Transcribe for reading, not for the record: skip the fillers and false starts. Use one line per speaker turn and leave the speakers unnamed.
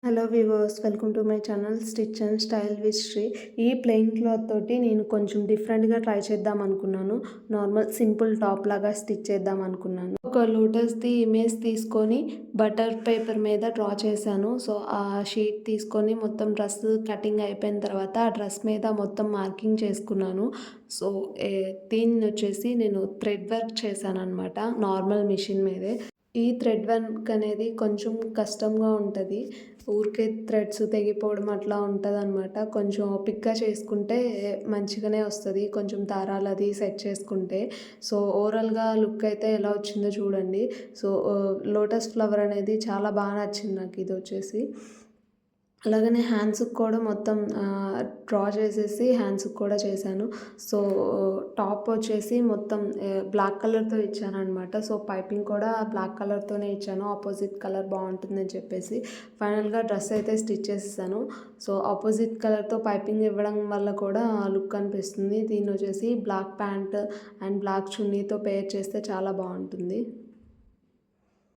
Hello viewers, welcome to my channel stitch and style with Sri. ఈ plain cloth తోటి నేను కొంచెం డిఫరెంట్గా ట్రై చేద్దాం అనుకున్నాను. నార్మల్ సింపుల్ టాప్ లాగా స్టిచ్ చేద్దాం అనుకున్నాను. ఒక లోటస్ది ఇమేజ్ తీసుకొని బటర్ పేపర్ మీద డ్రా చేశాను. సో ఆ షీట్ తీసుకొని మొత్తం డ్రెస్ కటింగ్ అయిపోయిన తర్వాత ఆ డ్రెస్ మీద మొత్తం మార్కింగ్ చేసుకున్నాను. సో దీన్ని వచ్చేసి నేను థ్రెడ్ వర్క్ చేశాను అనమాట, నార్మల్ మిషన్ మీదే. ఈ థ్రెడ్ వర్క్ అనేది కొంచెం కష్టంగా ఉంటుంది. ఊరికే థ్రెడ్స్ తెగిపోవడం అట్లా ఉంటుందన్నమాట. కొంచెం ఓపిక్గా చేసుకుంటే మంచిగానే వస్తుంది, కొంచెం దారాలు అది సెట్ చేసుకుంటే. సో ఓవరాల్గా లుక్ అయితే ఎలా వచ్చిందో చూడండి. సో లోటస్ ఫ్లవర్ అనేది చాలా బాగా నచ్చింది నాకు ఇది వచ్చేసి. అలాగనే హ్యాండ్స్కి కూడా మొత్తం డ్రా చేసేసి హ్యాండ్స్కి కూడా చేశాను. సో టాప్ వచ్చేసి మొత్తం బ్లాక్ కలర్తో ఇచ్చానమాట. సో పైపింగ్ కూడా బ్లాక్ కలర్తోనే ఇచ్చాను, ఆపోజిట్ కలర్ బాగుంటుందని చెప్పేసి. ఫైనల్గా డ్రెస్ అయితే స్టిచ్ చేసేసాను. సో ఆపోజిట్ కలర్తో పైపింగ్ ఇవ్వడం వల్ల కూడా లుక్ అనిపిస్తుంది. దీన్ని వచ్చేసి బ్లాక్ ప్యాంట్ అండ్ బ్లాక్ చున్నీతో పేర్ చేస్తే చాలా బాగుంటుంది.